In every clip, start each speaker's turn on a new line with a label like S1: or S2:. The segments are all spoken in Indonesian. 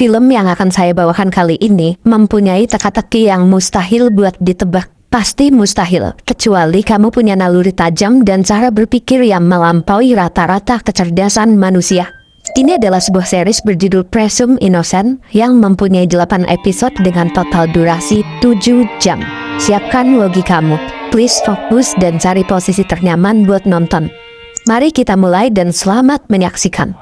S1: Film yang akan saya bawakan kali ini mempunyai teka-teki yang mustahil buat ditebak. Pasti mustahil, kecuali kamu punya naluri tajam dan cara berpikir yang melampaui rata-rata kecerdasan manusia. Ini adalah sebuah series berjudul Presumed Innocent yang mempunyai 8 episode dengan total durasi 7 jam. Siapkan logikamu, please fokus dan cari posisi ternyaman buat nonton. Mari kita mulai dan selamat menyaksikan.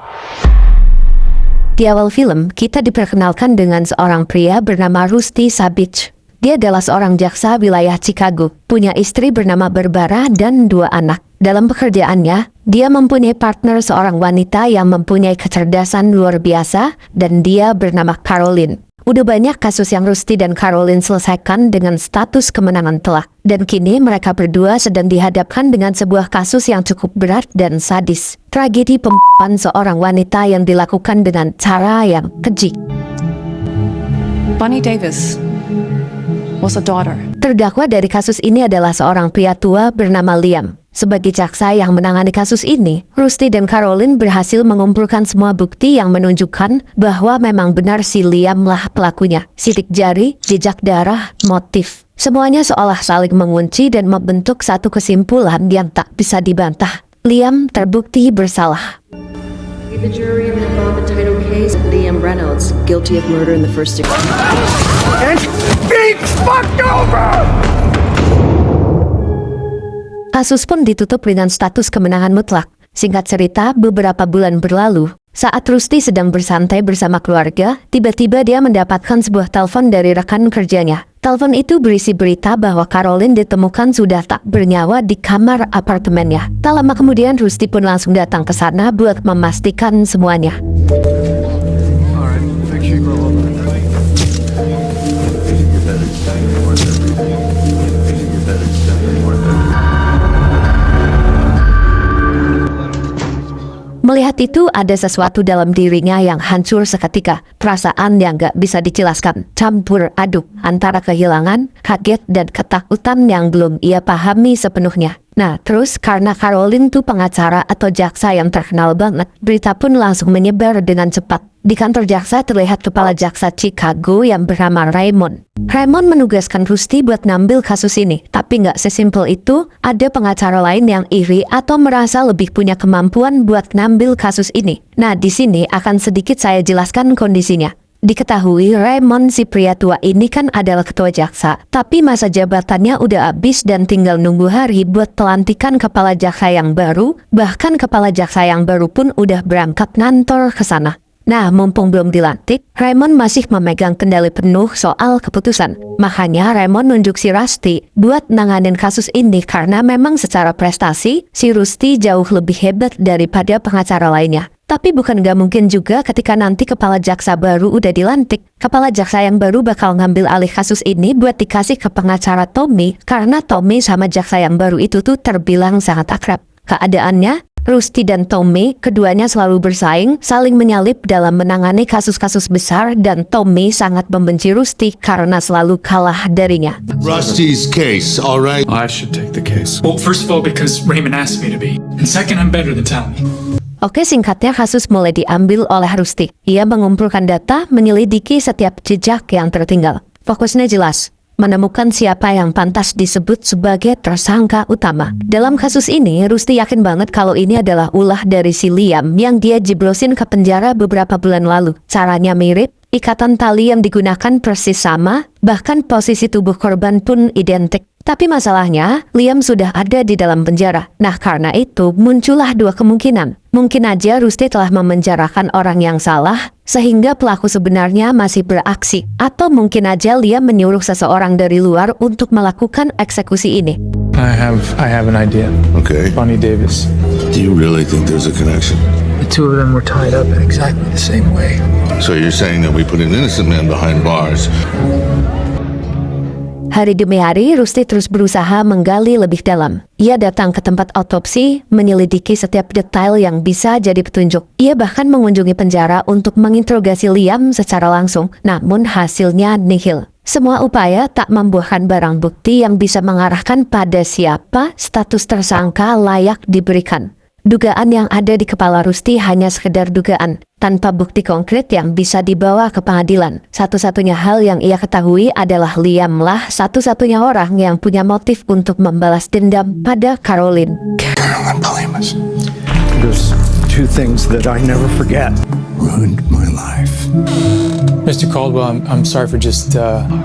S1: Di awal film, kita diperkenalkan dengan seorang pria bernama Rusty Sabich. Dia adalah seorang jaksa wilayah Chicago, punya istri bernama Barbara dan 2 anak. Dalam pekerjaannya, dia mempunyai partner seorang wanita yang mempunyai kecerdasan luar biasa dan dia bernama Caroline. Udah banyak kasus yang Rusty dan Caroline selesaikan dengan status kemenangan telak. Dan kini mereka berdua sedang dihadapkan dengan sebuah kasus yang cukup berat dan sadis. Tragedi pembunuhan seorang wanita yang dilakukan dengan cara yang keji.
S2: Bonnie Davis was a daughter.
S1: Terdakwa dari kasus ini adalah seorang pria tua bernama Liam. Sebagai jaksa yang menangani kasus ini, Rusty dan Caroline berhasil mengumpulkan semua bukti yang menunjukkan bahwa memang benar si Liam lah pelakunya. Sidik jari, jejak darah, motif. Semuanya seolah saling mengunci dan membentuk satu kesimpulan yang tak bisa dibantah. Liam terbukti bersalah.
S3: The jury in the Bob and title case, Liam Reynolds, guilty of murder in the first degree.
S4: And being fucked over!
S1: Kasus pun ditutup dengan status kemenangan mutlak. Singkat cerita, beberapa bulan berlalu, saat Rusty sedang bersantai bersama keluarga, tiba-tiba dia mendapatkan sebuah telepon dari rekan kerjanya. Telepon itu berisi berita bahwa Caroline ditemukan sudah tak bernyawa di kamar apartemennya. Tak lama kemudian, Rusty pun langsung datang ke sana buat memastikan semuanya. Melihat itu, ada sesuatu dalam dirinya yang hancur seketika. Perasaan yang gak bisa dijelaskan, campur aduk antara kehilangan, kaget, dan ketakutan yang belum ia pahami sepenuhnya. Nah, terus karena Caroline tuh pengacara atau jaksa yang terkenal banget, berita pun langsung menyebar dengan cepat. Di kantor jaksa terlihat kepala jaksa Chicago yang bernama Raymond. Raymond menugaskan Rusty buat ngambil kasus ini, tapi nggak sesimpel itu. Ada pengacara lain yang iri atau merasa lebih punya kemampuan buat ngambil kasus ini. Nah, di sini akan sedikit saya jelaskan kondisinya. Diketahui Raymond si pria tua ini kan adalah ketua jaksa, tapi masa jabatannya udah habis dan tinggal nunggu hari buat pelantikan kepala jaksa yang baru. Bahkan kepala jaksa yang baru pun udah berangkat ngantor ke sana. Nah, mumpung belum dilantik, Raymond masih memegang kendali penuh soal keputusan. Makanya Raymond nunjuk si Rusty buat nanganin kasus ini karena memang secara prestasi, si Rusty jauh lebih hebat daripada pengacara lainnya. Tapi bukan gak mungkin juga ketika nanti kepala jaksa baru udah dilantik, kepala jaksa yang baru bakal ngambil alih kasus ini buat dikasih ke pengacara Tommy, karena Tommy sama jaksa yang baru itu tuh terbilang sangat akrab. Keadaannya, Rusty dan Tommy, keduanya selalu bersaing, saling menyalip dalam menangani kasus-kasus besar, dan Tommy sangat membenci Rusty karena selalu kalah darinya.
S5: Rusty's case, all right?
S4: I should take the case. Well, first of all, because Raymond asked me to be. And second, I'm better than Tommy.
S1: Oke, singkatnya kasus mulai diambil oleh Rusty. Ia mengumpulkan data, menyelidiki setiap jejak yang tertinggal. Fokusnya jelas, menemukan siapa yang pantas disebut sebagai tersangka utama. Dalam kasus ini, Rusty yakin banget kalau ini adalah ulah dari si Liam yang dia jeblosin ke penjara beberapa bulan lalu. Caranya mirip, ikatan tali yang digunakan persis sama, bahkan posisi tubuh korban pun identik. Tapi masalahnya, Liam sudah ada di dalam penjara. Nah, karena itu muncullah 2 kemungkinan. Mungkin aja Rusty telah memenjarakan orang yang salah, sehingga pelaku sebenarnya masih beraksi. Atau mungkin aja Liam menyuruh seseorang dari luar untuk melakukan eksekusi ini.
S6: I have an idea.
S5: Okay.
S6: Bonnie Davis.
S5: Do you really think there's a connection?
S6: The two of them were tied up in exactly the same way.
S5: So you're saying that we put an innocent man behind bars?
S1: Hari demi hari, Rusty terus berusaha menggali lebih dalam. Ia datang ke tempat autopsi, menyelidiki setiap detail yang bisa jadi petunjuk. Ia bahkan mengunjungi penjara untuk menginterogasi Liam secara langsung, namun hasilnya nihil. Semua upaya tak membuahkan barang bukti yang bisa mengarahkan pada siapa status tersangka layak diberikan. Dugaan yang ada di kepala Rusty hanya sekedar dugaan, tanpa bukti konkret yang bisa dibawa ke pengadilan. Satu-satunya hal yang ia ketahui adalah Liamlah satu-satunya orang yang punya motif untuk membalas dendam pada Caroline.
S7: Carolyn Polimas
S8: There's two things that I never forget.
S7: ruined my life.
S6: Mr. Caldwell, I'm sorry for just,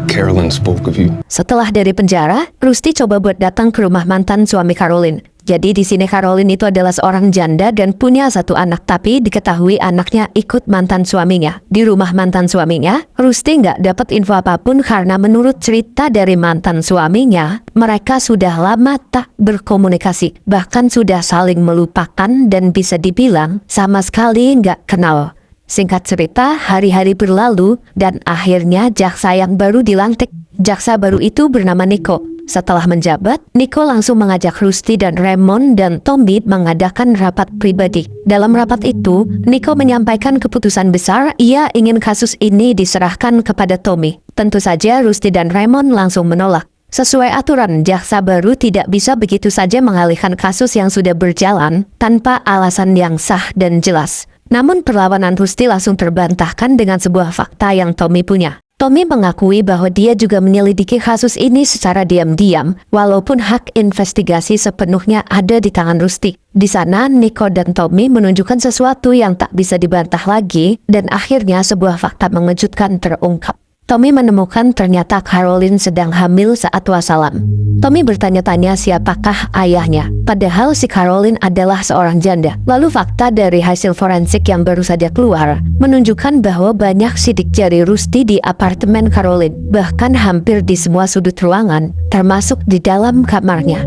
S7: Carolyn spoke of you.
S1: Setelah dari penjara, Rusty coba buat datang ke rumah mantan suami Caroline. Jadi di sini Caroline itu adalah seorang janda dan punya satu anak, tapi diketahui anaknya ikut mantan suaminya. Di rumah mantan suaminya, Rusty nggak dapat info apapun karena menurut cerita dari mantan suaminya, mereka sudah lama tak berkomunikasi, bahkan sudah saling melupakan dan bisa dibilang sama sekali nggak kenal. Singkat cerita, hari-hari berlalu dan akhirnya jaksa yang baru dilantik. Jaksa baru itu bernama Nico. Setelah menjabat, Nico langsung mengajak Rusty dan Raymond dan Tommy mengadakan rapat pribadi. Dalam rapat itu, Nico menyampaikan keputusan besar, ia ingin kasus ini diserahkan kepada Tommy. Tentu saja Rusty dan Raymond langsung menolak. Sesuai aturan, jaksa baru tidak bisa begitu saja mengalihkan kasus yang sudah berjalan tanpa alasan yang sah dan jelas. Namun perlawanan Rusty langsung terbantahkan dengan sebuah fakta yang Tommy punya. Tommy mengakui bahwa dia juga menyelidiki kasus ini secara diam-diam, walaupun hak investigasi sepenuhnya ada di tangan Rusty. Di sana, Nico dan Tommy menunjukkan sesuatu yang tak bisa dibantah lagi, dan akhirnya sebuah fakta mengejutkan terungkap. Tommy menemukan ternyata Caroline sedang hamil saat wassalam. Tommy bertanya-tanya siapakah ayahnya, padahal si Caroline adalah seorang janda. Lalu fakta dari hasil forensik yang baru saja keluar menunjukkan bahwa banyak sidik jari Rusty di apartemen Caroline, bahkan hampir di semua sudut ruangan, termasuk di dalam kamarnya.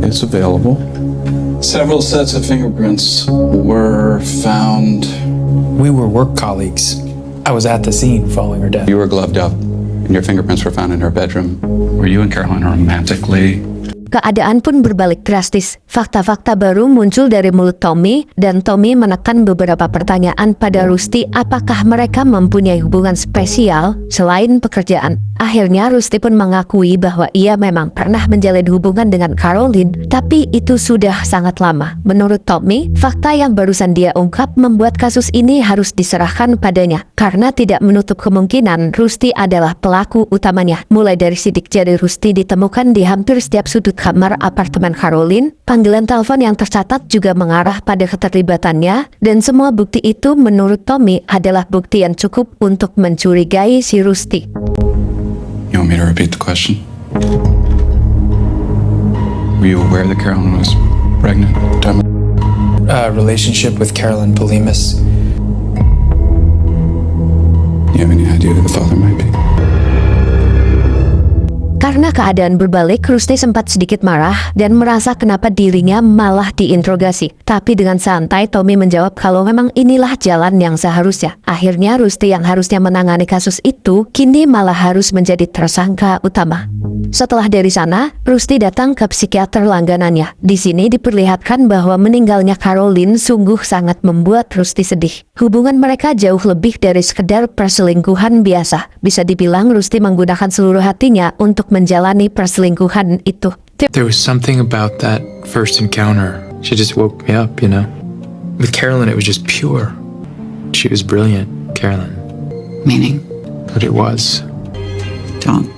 S7: It's available. Several sets of fingerprints were found.
S6: we were work colleagues. I was at the scene following her death.
S9: You were gloved up, and your fingerprints were found in her bedroom. Were you and Caroline romantically?
S1: Keadaan pun berbalik drastis. Fakta-fakta baru muncul dari mulut Tommy, dan Tommy menekan beberapa pertanyaan pada Rusty apakah mereka mempunyai hubungan spesial selain pekerjaan. Akhirnya Rusty pun mengakui bahwa ia memang pernah menjalin hubungan dengan Caroline, tapi itu sudah sangat lama. Menurut Tommy, fakta yang barusan dia ungkap membuat kasus ini harus diserahkan padanya, karena tidak menutup kemungkinan Rusty adalah pelaku utamanya. Mulai dari sidik jari Rusty ditemukan di hampir setiap sudut kamar apartemen Caroline, panggilan telepon yang tercatat juga mengarah pada keterlibatannya, dan semua bukti itu menurut Tommy adalah bukti yang cukup untuk mencurigai si Rusty.
S9: You want me to repeat the question? Were you aware that Caroline was pregnant?
S6: Relationship with Carolyn Polimas.
S9: You have any idea who the father might be?
S1: Karena keadaan berbalik, Rusty sempat sedikit marah dan merasa kenapa dirinya malah diinterogasi. Tapi dengan santai, Tommy menjawab kalau memang inilah jalan yang seharusnya. Akhirnya Rusty yang harusnya menangani kasus itu, kini malah harus menjadi tersangka utama. Setelah dari sana, Rusty datang ke psikiater langganannya. Di sini diperlihatkan bahwa meninggalnya Caroline sungguh sangat membuat Rusty sedih. Hubungan mereka jauh lebih dari sekedar perselingkuhan biasa. Bisa dibilang Rusty menggunakan seluruh hatinya untuk menjalani perselingkuhan itu.
S6: There was something about that first encounter. She just woke me up, you know. With Carolyn, it was just pure. She was brilliant, Carolyn.
S2: Meaning?
S6: But it was.
S2: Don't.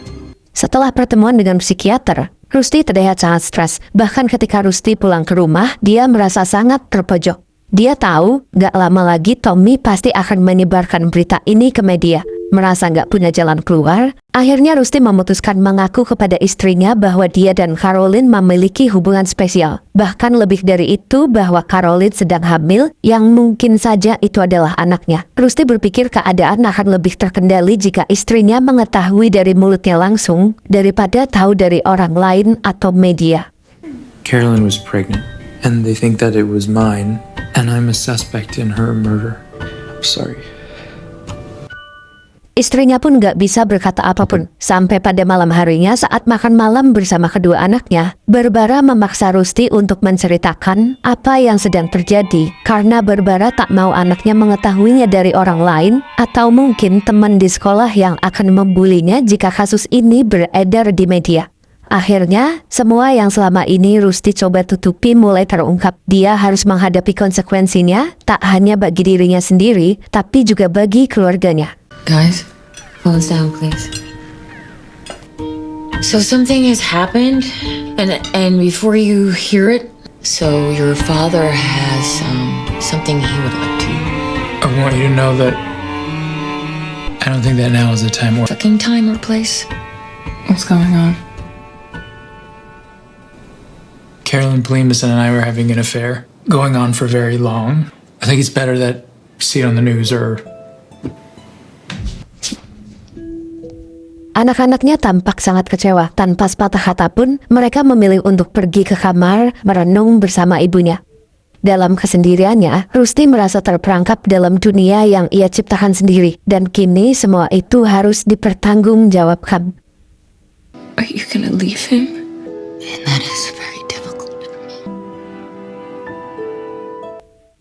S1: Setelah pertemuan dengan psikiater, Rusty terlihat sangat stres. Bahkan ketika Rusty pulang ke rumah, dia merasa sangat terpojok. Dia tahu gak lama lagi Tommy pasti akan menyebarkan berita ini ke media. Merasa gak punya jalan keluar, akhirnya Rusty memutuskan mengaku kepada istrinya bahwa dia dan Caroline memiliki hubungan spesial. Bahkan lebih dari itu, bahwa Caroline sedang hamil yang mungkin saja itu adalah anaknya. Rusty berpikir keadaan akan lebih terkendali jika istrinya mengetahui dari mulutnya langsung daripada tahu dari orang lain atau media.
S6: Carolyn was pregnant, and they think that it was mine, and I'm a suspect in her murder. I'm sorry.
S1: Istrinya pun gak bisa berkata apapun. Sampai pada malam harinya saat makan malam bersama kedua anaknya, Barbara memaksa Rusty untuk menceritakan apa yang sedang terjadi, karena Barbara tak mau anaknya mengetahuinya dari orang lain atau mungkin teman di sekolah yang akan membulinya jika kasus ini beredar di media. Akhirnya, semua yang selama ini Rusty coba tutupi mulai terungkap. Dia harus menghadapi konsekuensinya, tak hanya bagi dirinya sendiri, tapi juga bagi keluarganya.
S10: Guys, phones down, please. So something has happened, and before you hear it, so your father has something he would like to.
S6: I want you to know that I don't think that now is the time or
S10: Fucking time or place. What's going on?
S6: Carolyn Bleemus and I were having an affair going on for very long. I think it's better that you see it on the news or
S1: Anak-anaknya tampak sangat kecewa. Tanpa sepatah kata pun, mereka memilih untuk pergi ke kamar merenung bersama ibunya. Dalam kesendiriannya, Rusty merasa terperangkap dalam dunia yang ia ciptakan sendiri. Dan kini semua itu harus dipertanggungjawabkan.
S10: Are you gonna leave him? And that is very difficult for me.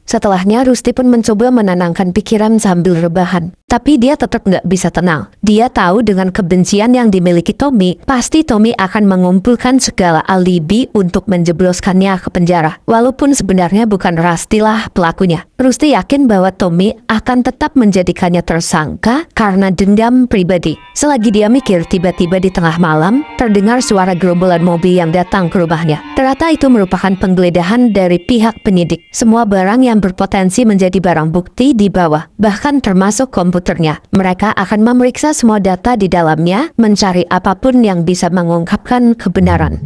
S1: Setelahnya, Rusty pun mencoba menenangkan pikiran sambil rebahan. Tapi dia tetap nggak bisa tenang. Dia tahu dengan kebencian yang dimiliki Tommy, pasti Tommy akan mengumpulkan segala alibi untuk menjebloskannya ke penjara. Walaupun sebenarnya bukan Rusty lah pelakunya. Rusty yakin bahwa Tommy akan tetap menjadikannya tersangka karena dendam pribadi. Selagi dia mikir, tiba-tiba di tengah malam, terdengar suara gerombolan mobil yang datang ke rumahnya. Ternyata itu merupakan penggeledahan dari pihak penyidik. Semua barang yang berpotensi menjadi barang bukti dibawa, bahkan termasuk komputernya. Mereka akan memeriksa semua data di dalamnya, mencari apapun yang bisa mengungkapkan kebenaran.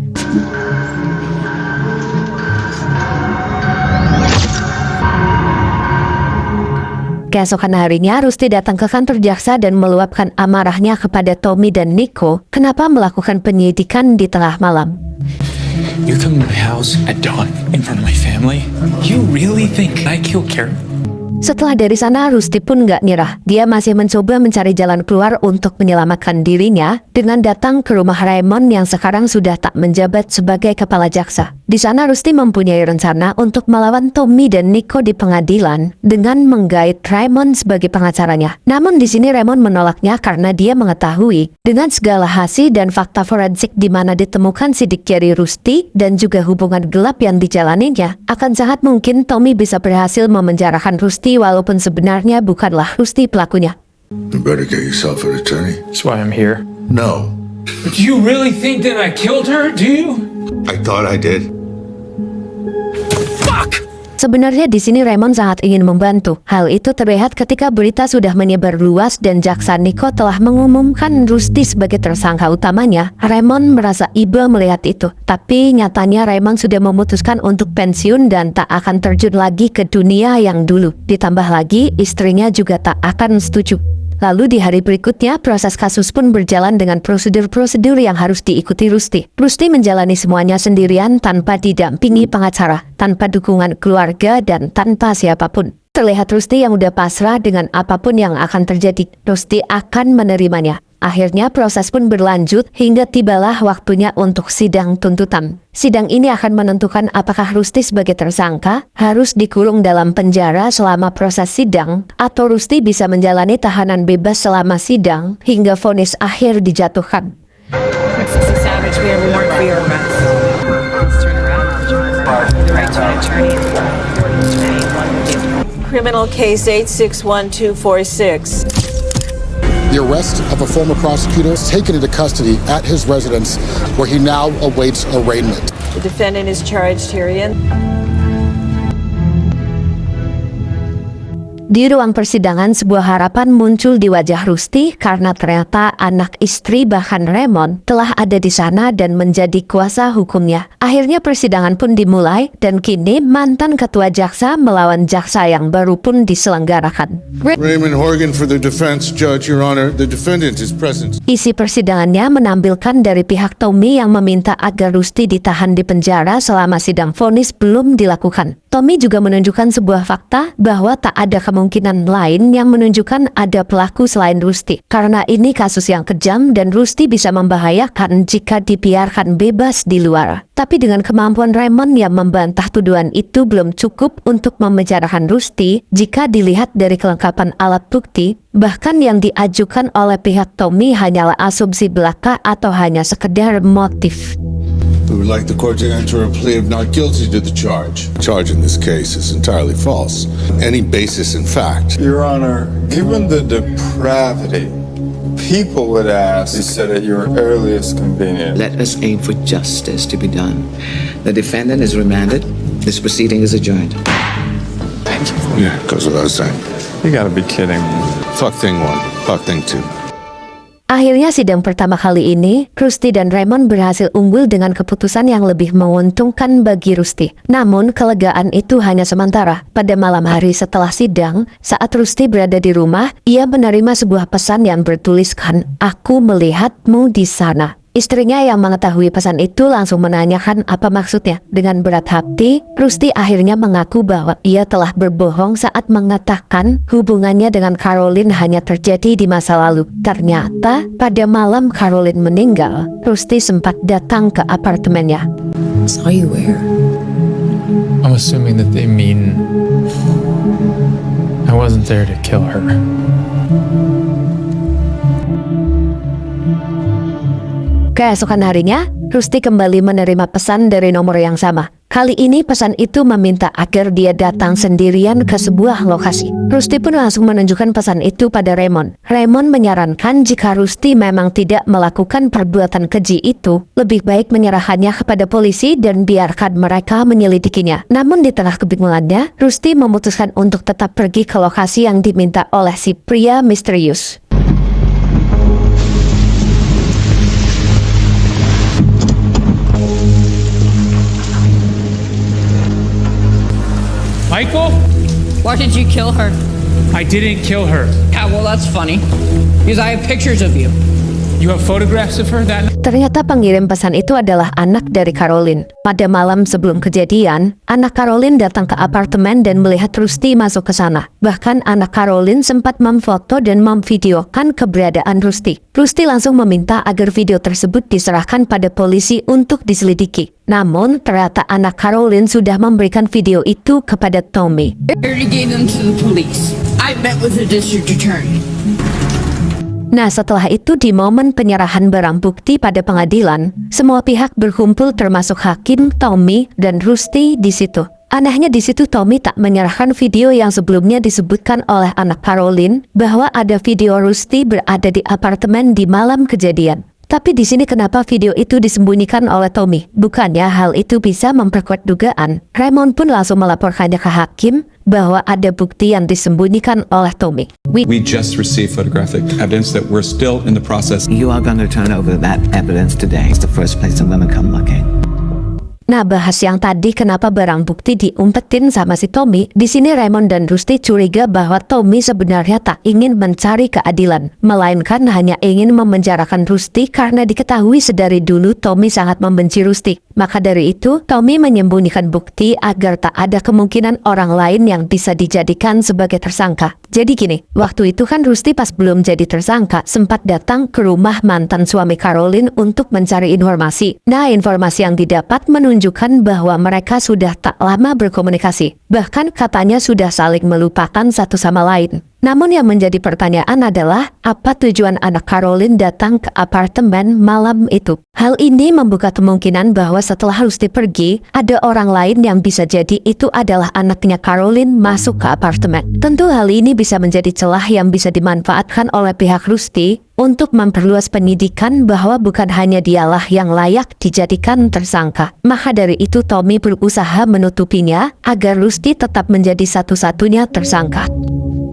S1: Keesokan harinya, Rusty datang ke kantor jaksa dan meluapkan amarahnya kepada Tommy dan Nico kenapa melakukan penyidikan di tengah malam.
S6: you come to my house at dawn in front of my family. You really think I killed Carol?
S1: Setelah dari sana, Rusty pun nggak nyerah. Dia masih mencoba mencari jalan keluar untuk menyelamatkan dirinya dengan datang ke rumah Raymond yang sekarang sudah tak menjabat sebagai kepala jaksa. Di sana, Rusty mempunyai rencana untuk melawan Tommy dan Nico di pengadilan dengan menggait Raymond sebagai pengacaranya. Namun di sini Raymond menolaknya karena dia mengetahui dengan segala hasil dan fakta forensik di mana ditemukan sidik jari Rusty dan juga hubungan gelap yang dijalaninya, akan sangat mungkin Tommy bisa berhasil memenjarakan Rusty walaupun sebenarnya bukanlah Rusty pelakunya.
S5: You better get yourself an attorney.
S6: That's why I'm here.
S5: No.
S4: But you really think that I killed her, do you?
S5: I thought I did.
S1: Sebenarnya di sini Raymond sangat ingin membantu. Hal itu terlihat ketika berita sudah menyebar luas dan jaksa Nico telah mengumumkan Rusty sebagai tersangka utamanya. Raymond merasa iba melihat itu. Tapi nyatanya Raymond sudah memutuskan untuk pensiun dan tak akan terjun lagi ke dunia yang dulu. Ditambah lagi istrinya juga tak akan setuju. Lalu di hari berikutnya, proses kasus pun berjalan dengan prosedur-prosedur yang harus diikuti Rusty. Rusty menjalani semuanya sendirian tanpa didampingi pengacara, tanpa dukungan keluarga, dan tanpa siapapun. Terlihat Rusty yang udah pasrah dengan apapun yang akan terjadi. Rusty akan menerimanya. Akhirnya proses pun berlanjut hingga tibalah waktunya untuk sidang tuntutan. Sidang ini akan menentukan apakah Rusty sebagai tersangka harus dikurung dalam penjara selama proses sidang atau Rusty bisa menjalani tahanan bebas selama sidang hingga vonis akhir dijatuhkan.
S11: Criminal case 861246.
S12: The arrest of a former prosecutor is taken into custody at his residence, where he now awaits arraignment.
S11: The defendant is charged herein.
S1: Di ruang persidangan, sebuah harapan muncul di wajah Rusty karena ternyata anak istri bahkan Raymond telah ada di sana dan menjadi kuasa hukumnya. Akhirnya persidangan pun dimulai dan kini mantan ketua jaksa melawan jaksa yang baru pun diselenggarakan.
S5: Raymond Horgan for the defense, Judge, Your Honor. The defendant is present.
S1: Isi persidangannya menampilkan dari pihak Tommy yang meminta agar Rusty ditahan di penjara selama sidang vonis belum dilakukan. Tommy juga menunjukkan sebuah fakta bahwa tak ada kemungkinan kemungkinan lain yang menunjukkan ada pelaku selain Rusty. Karena ini kasus yang kejam dan Rusty bisa membahayakan jika dibiarkan bebas di luar. Tapi dengan kemampuan Raymond yang membantah tuduhan itu belum cukup untuk memenjarakan Rusty jika dilihat dari kelengkapan alat bukti. Bahkan yang diajukan oleh pihak Tommy hanyalah asumsi belaka atau hanya sekedar motif.
S5: We would like the court to enter a plea of not guilty to the charge. The charge in this case is entirely false. Any basis in fact.
S13: Your Honor, given the depravity, people would ask, you said at your earliest convenience.
S2: Let us aim for justice to be done. The defendant is remanded. This proceeding is adjourned.
S5: Thank you. Yeah, goes without saying.
S13: You gotta be kidding me.
S5: Fuck thing one, fuck thing two.
S1: Akhirnya sidang pertama kali ini, Rusty dan Raymond berhasil unggul dengan keputusan yang lebih menguntungkan bagi Rusty. Namun, kelegaan itu hanya sementara. Pada malam hari setelah sidang, saat Rusty berada di rumah, ia menerima sebuah pesan yang bertuliskan, "Aku melihatmu di sana." Istrinya yang mengetahui pesan itu langsung menanyakan apa maksudnya. Dengan berat hati, Rusty akhirnya mengaku bahwa ia telah berbohong saat mengatakan hubungannya dengan Caroline hanya terjadi di masa lalu. Ternyata, pada malam Caroline meninggal, Rusty sempat datang ke apartemennya.
S10: Saw you where?
S6: I'm assuming that they mean I wasn't there to kill her.
S1: Keesokan harinya, Rusty kembali menerima pesan dari nomor yang sama. Kali ini pesan itu meminta agar dia datang sendirian ke sebuah lokasi. Rusty pun langsung menunjukkan pesan itu pada Raymond. Raymond menyarankan jika Rusty memang tidak melakukan perbuatan keji itu, lebih baik menyerahkannya kepada polisi dan biarkan mereka menyelidikinya. Namun di tengah kebingungannya, Rusty memutuskan untuk tetap pergi ke lokasi yang diminta oleh si pria misterius.
S14: Michael?
S15: Why did you kill her?
S14: I didn't kill her.
S15: Yeah, well, that's funny. Because I have pictures of you.
S14: You have photographs of her that night?
S1: Ternyata pengirim pesan itu adalah anak dari Caroline. Pada malam sebelum kejadian, anak Caroline datang ke apartemen dan melihat Rusty masuk ke sana. Bahkan anak Caroline sempat memfoto dan memvideokan keberadaan Rusty. Rusty langsung meminta agar video tersebut diserahkan pada polisi untuk diselidiki. Namun, ternyata anak Caroline sudah memberikan video itu kepada Tommy.
S15: I already gave them to the police. I met with the district attorney.
S1: Nah, setelah itu di momen penyerahan barang bukti pada pengadilan, semua pihak berkumpul termasuk hakim, Tommy, dan Rusty di situ. Anehnya di situ Tommy tak menyerahkan video yang sebelumnya disebutkan oleh anak Caroline bahwa ada video Rusty berada di apartemen di malam kejadian. Tapi di sini kenapa video itu disembunyikan oleh Tommy? Bukannya hal itu bisa memperkuat dugaan. Raymond pun langsung melaporkannya ke hakim bahwa ada bukti yang disembunyikan oleh Tommy.
S7: We just received photographic evidence that we're still in the process.
S2: You are going to turn over that evidence today. It's the first place I'm going to come looking.
S1: Nah, bahas yang tadi kenapa barang bukti diumpetin sama si Tommy, di sini Raymond dan Rusty curiga bahwa Tommy sebenarnya tak ingin mencari keadilan, melainkan hanya ingin memenjarakan Rusty karena diketahui sedari dulu Tommy sangat membenci Rusty. Maka dari itu, Tommy menyembunyikan bukti agar tak ada kemungkinan orang lain yang bisa dijadikan sebagai tersangka. Jadi gini, waktu itu kan Rusty pas belum jadi tersangka sempat datang ke rumah mantan suami Caroline untuk mencari informasi. Nah, informasi yang didapat menunjukkan bahwa mereka sudah tak lama berkomunikasi. Bahkan katanya sudah saling melupakan satu sama lain. Namun yang menjadi pertanyaan adalah, apa tujuan anak Caroline datang ke apartemen malam itu? Hal ini membuka kemungkinan bahwa setelah Rusty pergi, ada orang lain yang bisa jadi itu adalah anaknya Caroline masuk ke apartemen. Tentu hal ini bisa menjadi celah yang bisa dimanfaatkan oleh pihak Rusty untuk memperluas penyidikan bahwa bukan hanya dialah yang layak dijadikan tersangka. Maka dari itu Tommy berusaha menutupinya agar Rusty tetap menjadi satu-satunya tersangka.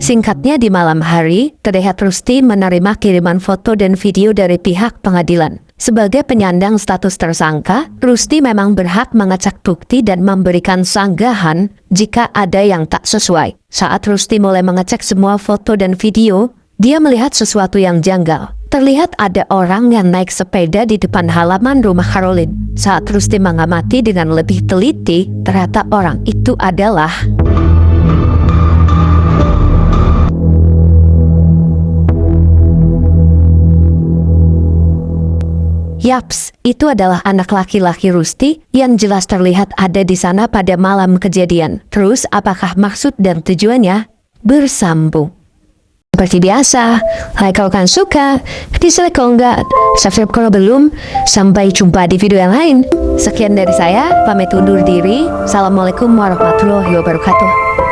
S1: Singkatnya, di malam hari, terlihat Rusty menerima kiriman foto dan video dari pihak pengadilan. Sebagai penyandang status tersangka, Rusty memang berhak mengecek bukti dan memberikan sanggahan jika ada yang tak sesuai. Saat Rusty mulai mengecek semua foto dan video, dia melihat sesuatu yang janggal. Terlihat ada orang yang naik sepeda di depan halaman rumah Caroline. Saat Rusty mengamati dengan lebih teliti, ternyata orang itu adalah Yaps, itu adalah anak laki-laki Rusty yang jelas terlihat ada di sana pada malam kejadian. Terus apakah maksud dan tujuannya bersambung? Seperti biasa, like kalau kalian suka, dislike kalau enggak, subscribe kalau belum. Sampai jumpa di video yang lain. Sekian dari saya, pamit undur diri. Assalamualaikum warahmatullahi wabarakatuh.